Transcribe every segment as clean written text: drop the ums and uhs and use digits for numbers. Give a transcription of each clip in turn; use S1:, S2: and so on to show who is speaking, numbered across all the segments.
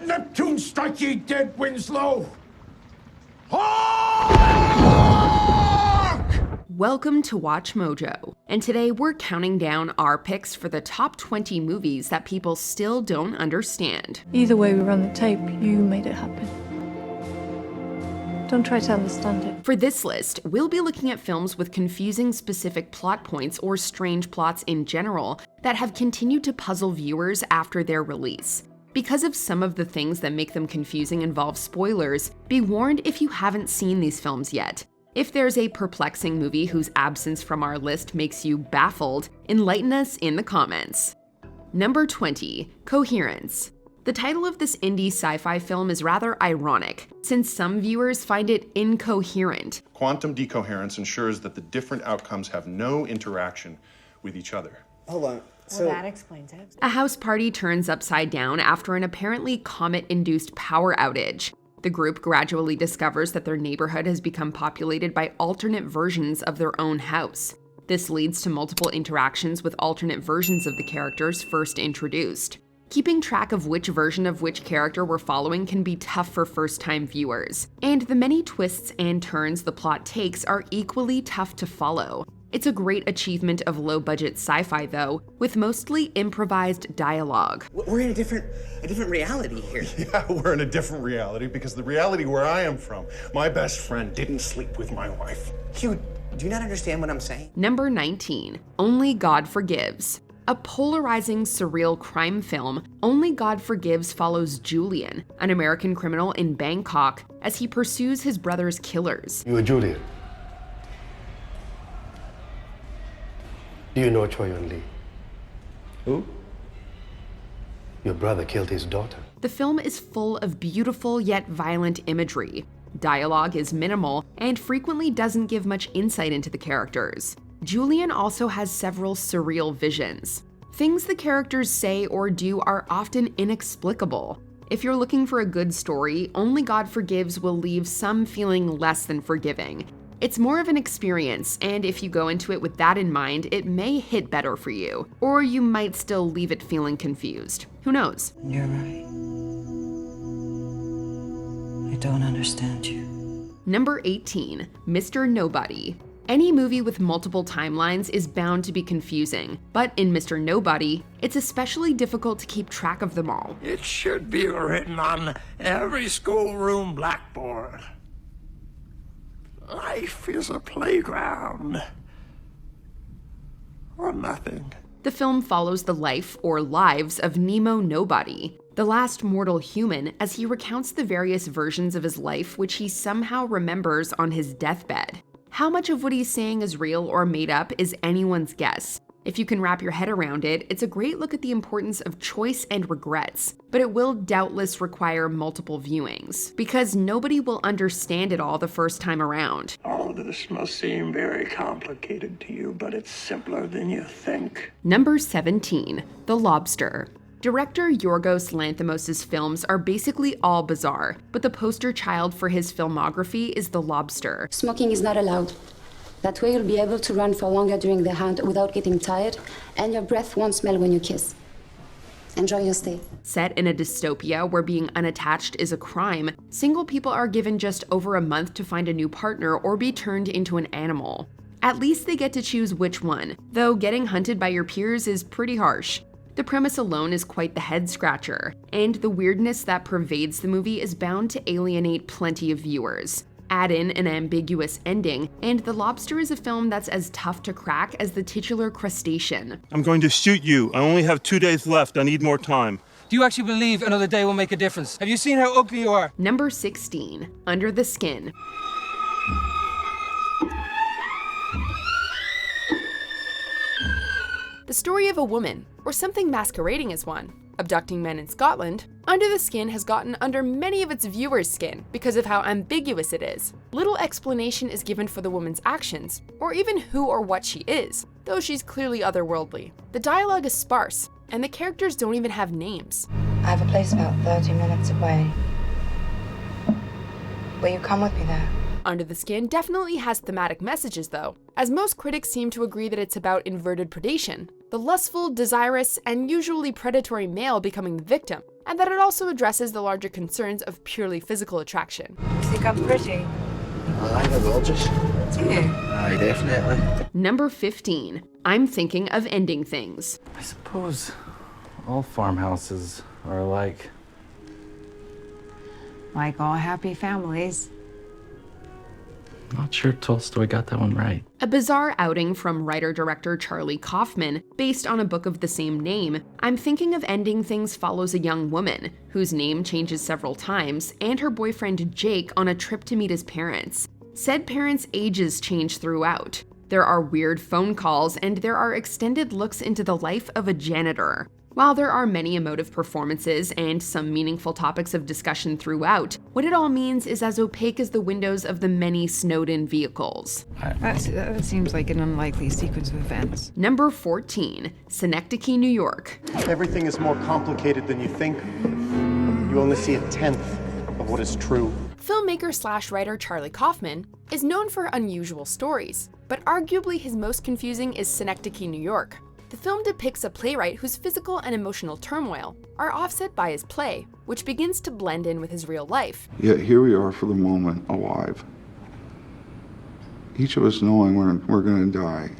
S1: Neptune strike ye dead, Winslow!
S2: Welcome to Watch Mojo, and today we're counting down our picks for the top 20 movies that people still don't understand.
S3: Either way we run the tape, you made it happen. Don't try to understand it.
S2: For this list, we'll be looking at films with confusing specific plot points or strange plots in general that have continued to puzzle viewers after their release. Because of some of the things that make them confusing involve spoilers, be warned if you haven't seen these films yet. If there's a perplexing movie whose absence from our list makes you baffled, enlighten us in the comments. Number 20, Coherence. The title of this indie sci-fi film is rather ironic, since some viewers find it incoherent.
S4: Quantum decoherence ensures that the different outcomes have no interaction with each other.
S5: Hold on.
S6: Well, that explains it.
S2: A house party turns upside down after an apparently comet-induced power outage. The group gradually discovers that their neighborhood has become populated by alternate versions of their own house. This leads to multiple interactions with alternate versions of the characters first introduced. Keeping track of which version of which character we're following can be tough for first-time viewers, and the many twists and turns the plot takes are equally tough to follow. It's a great achievement of low-budget sci-fi, though, with mostly improvised dialogue.
S5: We're in a different reality here.
S4: Yeah, we're in a different reality because the reality where I am from, my best friend didn't sleep with my wife.
S5: Hugh, do you not understand what I'm saying?
S2: Number 19, Only God Forgives. A polarizing, surreal crime film, Only God Forgives follows Julian, an American criminal in Bangkok, as he pursues his brother's killers.
S7: You are Julian. Do you know Choi Yun-lee?
S5: Who?
S7: Your brother killed his daughter.
S2: The film is full of beautiful yet violent imagery. Dialogue is minimal and frequently doesn't give much insight into the characters. Julian also has several surreal visions. Things the characters say or do are often inexplicable. If you're looking for a good story, Only God Forgives will leave some feeling less than forgiving. It's more of an experience, and if you go into it with that in mind, it may hit better for you, or you might still leave it feeling confused. Who knows?
S6: You're right. I don't understand you.
S2: Number 18, Mr. Nobody. Any movie with multiple timelines is bound to be confusing, but in Mr. Nobody, it's especially difficult to keep track of them all.
S1: It should be written on every schoolroom blackboard. Life is a playground. Or nothing.
S2: The film follows the life, or lives, of Nemo Nobody, the last mortal human, as he recounts the various versions of his life which he somehow remembers on his deathbed. How much of what he's saying is real or made up is anyone's guess. If you can wrap your head around it, it's a great look at the importance of choice and regrets, but it will doubtless require multiple viewings, because nobody will understand it all the first time around.
S1: All of this must seem very complicated to you, but it's simpler than you think.
S2: Number 17, The Lobster. Director Yorgos Lanthimos' films are basically all bizarre, but the poster child for his filmography is The Lobster.
S8: Smoking is not allowed. That way you'll be able to run for longer during the hunt without getting tired, and your breath won't smell when you kiss. Enjoy your stay.
S2: Set in a dystopia where being unattached is a crime, single people are given just over a month to find a new partner or be turned into an animal. At least they get to choose which one, though getting hunted by your peers is pretty harsh. The premise alone is quite the head-scratcher, and the weirdness that pervades the movie is bound to alienate plenty of viewers. Add in an ambiguous ending, and The Lobster is a film that's as tough to crack as the titular crustacean.
S9: I'm going to shoot you. I only have 2 days left. I need more time.
S10: Do you actually believe another day will make a difference? Have you seen how ugly you are?
S2: Number 16, Under the Skin.
S11: The story of a woman, or something masquerading as one, abducting men in Scotland. Under the Skin has gotten under many of its viewers' skin because of how ambiguous it is. Little explanation is given for the woman's actions, or even who or what she is, though she's clearly otherworldly. The dialogue is sparse, and the characters don't even have names.
S6: I have a place about 30 minutes away. Will you come with me there?
S11: Under the Skin definitely has thematic messages though, as most critics seem to agree that it's about inverted predation, the lustful, desirous, and usually predatory male becoming the victim, and that it also addresses the larger concerns of purely physical attraction.
S6: You think I'm pretty?
S5: I know gorgeous.
S6: Do you?
S5: Definitely.
S2: Number 15. I'm thinking of ending things.
S12: I suppose all farmhouses are alike.
S6: Like all happy families.
S12: Not sure Tolstoy got that one right.
S2: A bizarre outing from writer-director Charlie Kaufman, based on a book of the same name. I'm Thinking of Ending Things follows a young woman, whose name changes several times, and her boyfriend Jake on a trip to meet his parents. Said parents' ages change throughout. There are weird phone calls, and there are extended looks into the life of a janitor. While there are many emotive performances and some meaningful topics of discussion throughout, what it all means is as opaque as the windows of the many snowed-in vehicles.
S6: That seems like an unlikely sequence of events.
S2: Number 14. Synecdoche, New York.
S4: Everything is more complicated than you think. You only see a tenth of what is true.
S11: Filmmaker/writer Charlie Kaufman is known for unusual stories, but arguably his most confusing is Synecdoche, New York. The film depicts a playwright whose physical and emotional turmoil are offset by his play, which begins to blend in with his real life.
S13: Yet here we are for the moment, alive. Each of us knowing we're going to die.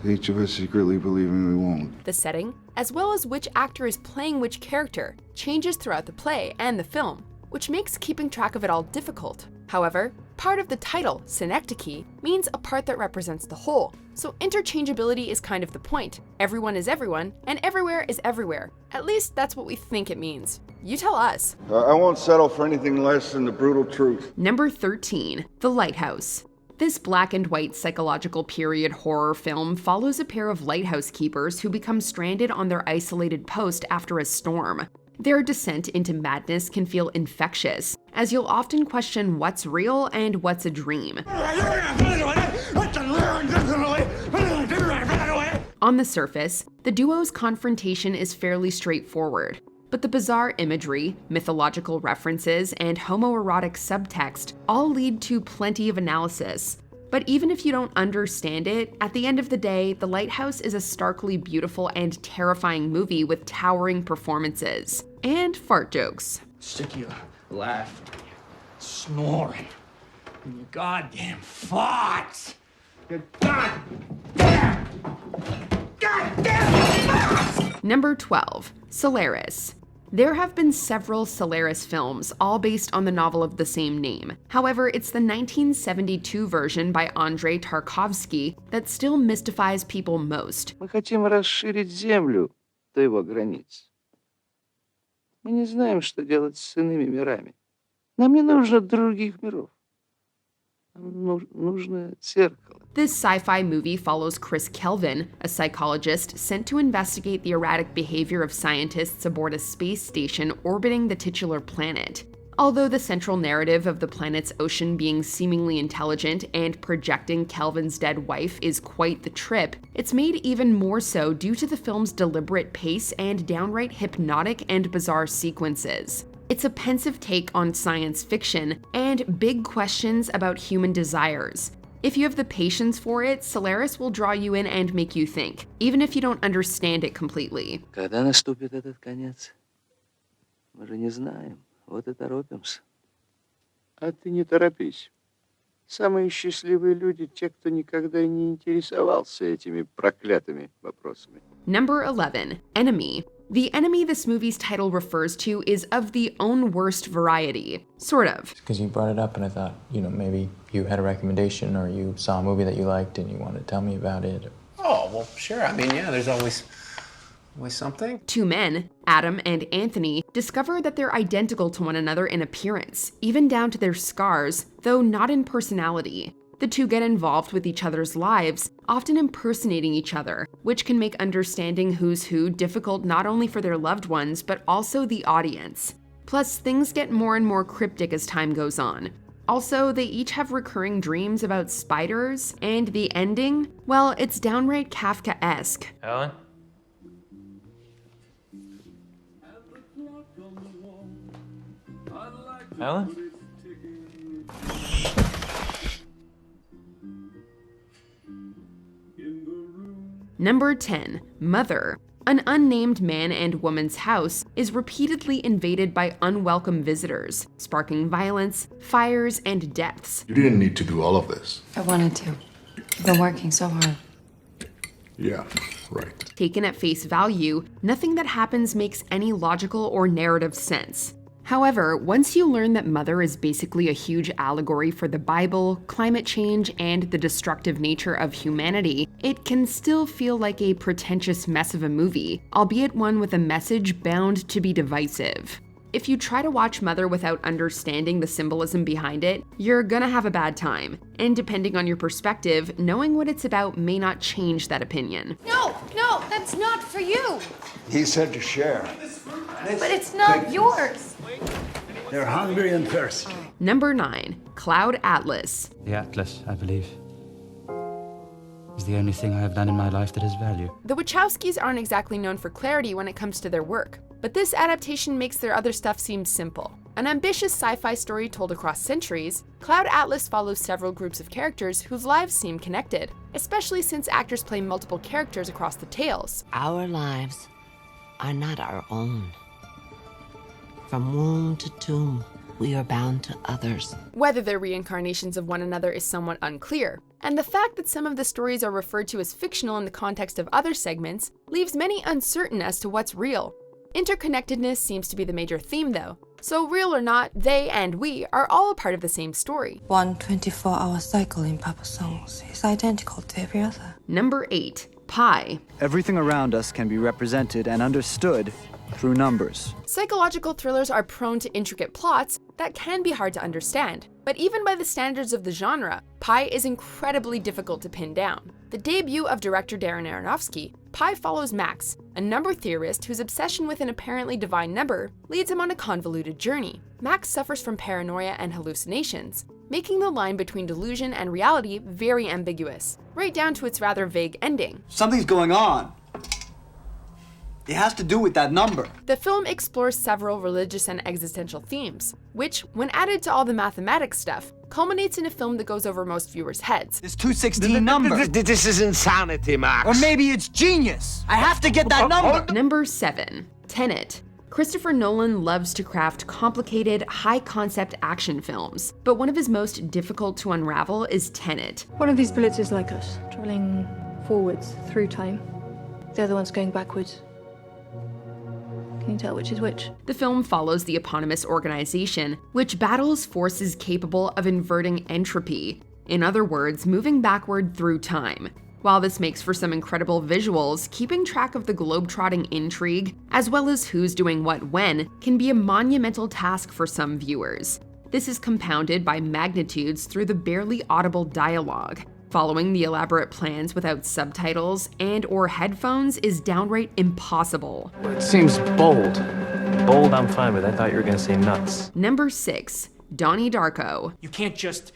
S13: Each of us secretly believing we won't.
S11: The setting, as well as which actor is playing which character, changes throughout the play and the film, which makes keeping track of it all difficult. However, part of the title, Synecdoche, means a part that represents the whole, so interchangeability is kind of the point. Everyone is everyone, and everywhere is everywhere. At least that's what we think it means. You tell us.
S13: I won't settle for anything less than the brutal truth.
S2: Number 13. The Lighthouse. This black and white psychological period horror film follows a pair of lighthouse keepers who become stranded on their isolated post after a storm. Their descent into madness can feel infectious, as you'll often question what's real and what's a dream. On the surface, the duo's confrontation is fairly straightforward, but the bizarre imagery, mythological references, and homoerotic subtext all lead to plenty of analysis. But even if you don't understand it, at the end of the day, The Lighthouse is a starkly beautiful and terrifying movie with towering performances. And fart jokes.
S1: Sick of you laughing, snoring, and you goddamn farts. You goddamn farts!
S2: Number 12. Solaris. There have been several Solaris films, all based on the novel of the same name. However, it's the 1972 version by Andrei Tarkovsky that still mystifies people most.
S14: Мы хотим расширить Землю до его границ. Мы не знаем, что делать с иными мирами. Нам не нужно других миров. Нам нужно зеркало.
S2: This sci-fi movie follows Chris Kelvin, a psychologist sent to investigate the erratic behavior of scientists aboard a space station orbiting the titular planet. Although the central narrative of the planet's ocean being seemingly intelligent and projecting Kelvin's dead wife is quite the trip, it's made even more so due to the film's deliberate pace and downright hypnotic and bizarre sequences. It's a pensive take on science fiction and big questions about human desires. If you have the patience for it, Solaris will draw you in and make you think, even if you don't understand it completely.
S14: Когда наступит этот конец? Мы же не знаем. Вот и торопимся. А ты не торопись. Самые счастливые люди — те, кто никогда не интересовался этими проклятыми вопросами.
S2: Number 11. Enemy. The enemy this movie's title refers to is of the own worst variety. Sort of.
S15: Because you brought it up and I thought, maybe you had a recommendation or you saw a movie that you liked and you wanted to tell me about it.
S5: Oh, well, sure. I mean, yeah, there's always something.
S2: Two men, Adam and Anthony, discover that they're identical to one another in appearance, even down to their scars, though not in personality. The two get involved with each other's lives, often impersonating each other, which can make understanding who's who difficult not only for their loved ones, but also the audience. Plus, things get more and more cryptic as time goes on. Also, they each have recurring dreams about spiders, and the ending, well, it's downright Kafka-esque.
S12: Ellen? Ellen?
S2: Number 10. Mother. an unnamed man and woman's house is repeatedly invaded by unwelcome visitors, sparking violence, fires, and deaths.
S16: You didn't need to do all of this.
S3: I wanted to. I've been working so hard.
S16: Yeah, right.
S2: Taken at face value, nothing that happens makes any logical or narrative sense. However, once you learn that Mother is basically a huge allegory for the Bible, climate change, and the destructive nature of humanity, it can still feel like a pretentious mess of a movie, albeit one with a message bound to be divisive. If you try to watch Mother without understanding the symbolism behind it, you're gonna have a bad time. And depending on your perspective, knowing what it's about may not change that opinion.
S17: No, that's not for you.
S1: He said to share.
S17: But it's not yours.
S1: They're hungry and thirsty.
S2: Number 9. Cloud Atlas.
S18: The Atlas, I believe, is the only thing I have done in my life that has value.
S11: The Wachowskis aren't exactly known for clarity when it comes to their work, but this adaptation makes their other stuff seem simple. An ambitious sci-fi story told across centuries, Cloud Atlas follows several groups of characters whose lives seem connected, especially since actors play multiple characters across the tales.
S19: Our lives are not our own. From womb to tomb, we are bound to others.
S11: Whether they're reincarnations of one another is somewhat unclear, and the fact that some of the stories are referred to as fictional in the context of other segments leaves many uncertain as to what's real. Interconnectedness seems to be the major theme though, so real or not, they and we are all a part of the same story.
S3: One 24-hour cycle in Papa songs is identical to every other.
S2: Number 8. Pi.
S20: Everything around us can be represented and understood through numbers.
S11: Psychological thrillers are prone to intricate plots that can be hard to understand, but even by the standards of the genre, Pi is incredibly difficult to pin down. The debut of director Darren Aronofsky, Pi follows Max, a number theorist whose obsession with an apparently divine number leads him on a convoluted journey. Max suffers from paranoia and hallucinations, making the line between delusion and reality very ambiguous, right down to its rather vague ending.
S20: Something's going on. It has to do with that number.
S11: The film explores several religious and existential themes, which, when added to all the mathematics stuff, culminates in a film that goes over most viewers' heads.
S20: This 216 number.
S14: This is insanity, Max.
S20: Or maybe it's genius. I have to get that number.
S2: Number 7. Tenet. Christopher Nolan loves to craft complicated, high-concept action films, but one of his most difficult to unravel is Tenet.
S3: One of these bullets is like us, traveling forwards through time. The other one's going backwards. Can you tell which is which?
S2: The film follows the eponymous organization, which battles forces capable of inverting entropy, in other words, moving backward through time. While this makes for some incredible visuals, keeping track of the globetrotting intrigue, as well as who's doing what when, can be a monumental task for some viewers. This is compounded by magnitudes through the barely audible dialogue. Following the elaborate plans without subtitles and/or headphones is downright impossible.
S21: It seems bold. Bold, I'm fine with. I thought you were gonna say nuts.
S2: Number 6. Donnie Darko.
S10: You can't just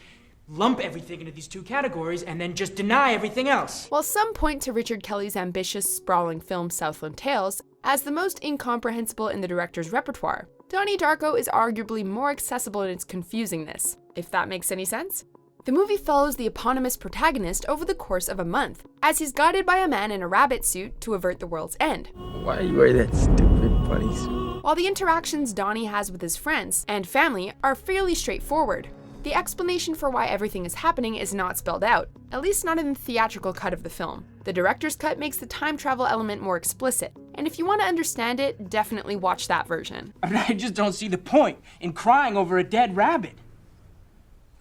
S10: lump everything into these two categories and then just deny everything else.
S11: While some point to Richard Kelly's ambitious, sprawling film Southland Tales as the most incomprehensible in the director's repertoire, Donnie Darko is arguably more accessible in its confusingness, if that makes any sense. The movie follows the eponymous protagonist over the course of a month, as he's guided by a man in a rabbit suit to avert the world's end.
S21: Why are you wearing that stupid bunny suit?
S11: While the interactions Donnie has with his friends and family are fairly straightforward, the explanation for why everything is happening is not spelled out, at least not in the theatrical cut of the film. The director's cut makes the time travel element more explicit, and if you want to understand it, definitely watch that version.
S10: I just don't see the point in crying over a dead rabbit.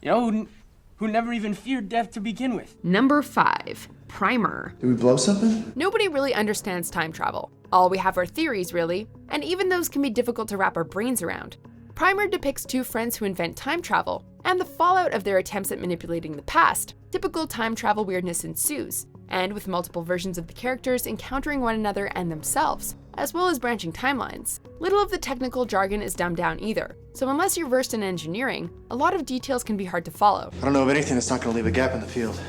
S10: You know, who never even feared death to begin with.
S2: Number 5. Primer.
S22: Did we blow something?
S11: Nobody really understands time travel. All we have are theories, really, and even those can be difficult to wrap our brains around. Primer depicts two friends who invent time travel, and the fallout of their attempts at manipulating the past. Typical time travel weirdness ensues, and with multiple versions of the characters encountering one another and themselves, as well as branching timelines. Little of the technical jargon is dumbed down either, so unless you're versed in engineering, a lot of details can be hard to follow.
S22: I don't know of anything that's not gonna leave a gap in the field.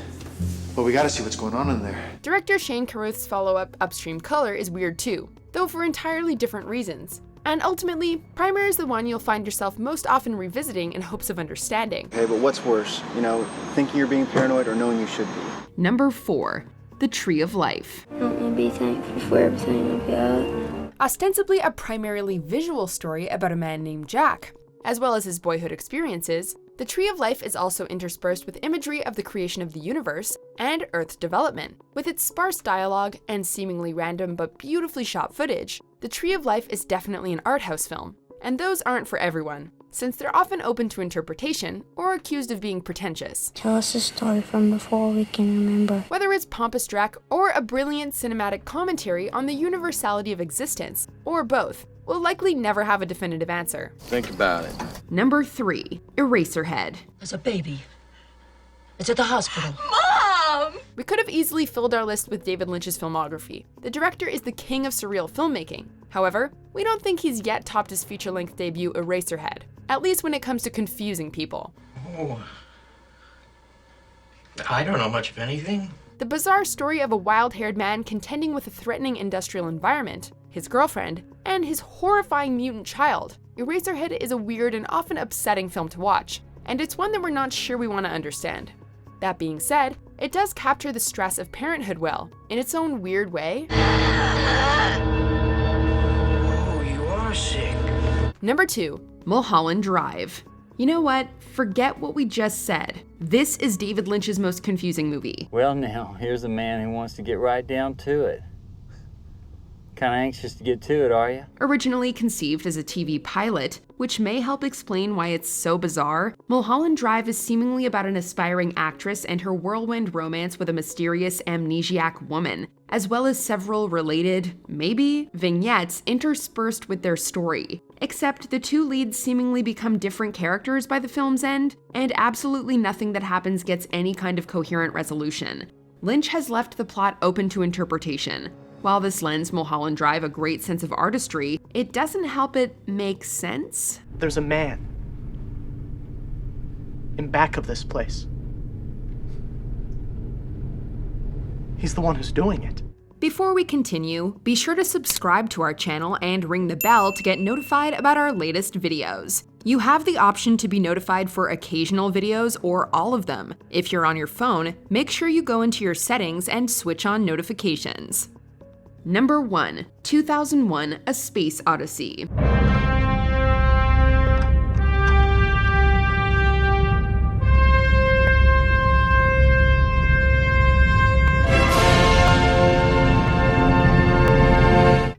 S22: But we gotta see what's going on in there.
S11: Director Shane Carruth's follow-up Upstream Color is weird too, though for entirely different reasons. And ultimately, Primer is the one you'll find yourself most often revisiting in hopes of understanding.
S22: Hey, but what's worse? You know, thinking you're being paranoid or knowing you should be?
S2: Number 4. The Tree of Life.
S3: You
S7: be thankful for everything I've got.
S11: Ostensibly a primarily visual story about a man named Jack, as well as his boyhood experiences, The Tree of Life is also interspersed with imagery of the creation of the universe and Earth's development. With its sparse dialogue and seemingly random but beautifully shot footage, The Tree of Life is definitely an art house film, and those aren't for everyone, since they're often open to interpretation or accused of being pretentious.
S7: Tell us a story from before we can remember.
S11: Whether it's pompous dreck or a brilliant cinematic commentary on the universality of existence, or both, we'll likely never have a definitive answer.
S8: Think about it.
S2: Number 3, Eraserhead.
S23: There's a baby. It's at the hospital.
S11: Mom! We could have easily filled our list with David Lynch's filmography. The director is the king of surreal filmmaking. However, we don't think he's yet topped his feature-length debut, Eraserhead, at least when it comes to confusing people.
S10: Oh. I don't know much of anything.
S11: The bizarre story of a wild-haired man contending with a threatening industrial environment, his girlfriend, and his horrifying mutant child. Eraserhead is a weird and often upsetting film to watch, and it's one that we're not sure we want to understand. That being said, it does capture the stress of parenthood well, in its own weird way.
S10: Oh, you are sick.
S2: Number 2, Mulholland Drive. You know what? Forget what we just said. This is David Lynch's most confusing movie.
S24: Well now, here's a man who wants to get right down to it. Kinda anxious to get to it, are you?
S2: Originally conceived as a TV pilot, which may help explain why it's so bizarre, Mulholland Drive is seemingly about an aspiring actress and her whirlwind romance with a mysterious amnesiac woman, as well as several related, maybe, vignettes interspersed with their story. Except the two leads seemingly become different characters by the film's end, and absolutely nothing that happens gets any kind of coherent resolution. Lynch has left the plot open to interpretation. While this lends Mulholland Drive a great sense of artistry, it doesn't help it make sense.
S10: There's a man in back of this place. He's the one who's doing it.
S2: Before we continue, be sure to subscribe to our channel and ring the bell to get notified about our latest videos. You have the option to be notified for occasional videos or all of them. If you're on your phone, make sure you go into your settings and switch on notifications. Number 1, 2001: A Space Odyssey.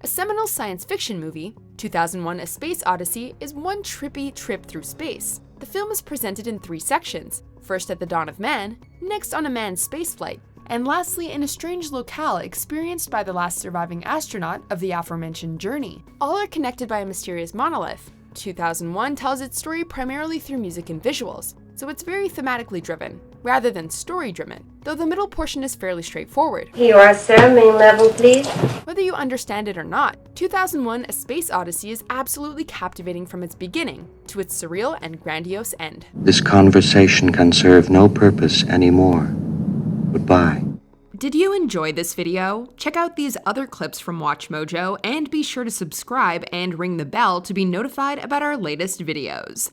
S11: A seminal science fiction movie, 2001: A Space Odyssey is one trippy trip through space. The film is presented in 3 sections, first at the dawn of man, next on a manned spaceflight, and lastly in a strange locale experienced by the last surviving astronaut of the aforementioned journey. All are connected by a mysterious monolith. 2001 tells its story primarily through music and visuals, so it's very thematically driven, rather than story-driven, though the middle portion is fairly straightforward.
S7: Here are sir, main level please.
S11: Whether you understand it or not, 2001: A Space Odyssey is absolutely captivating from its beginning to its surreal and grandiose end.
S25: This conversation can serve no purpose anymore. Goodbye.
S2: Did you enjoy this video? Check out these other clips from WatchMojo and be sure to subscribe and ring the bell to be notified about our latest videos.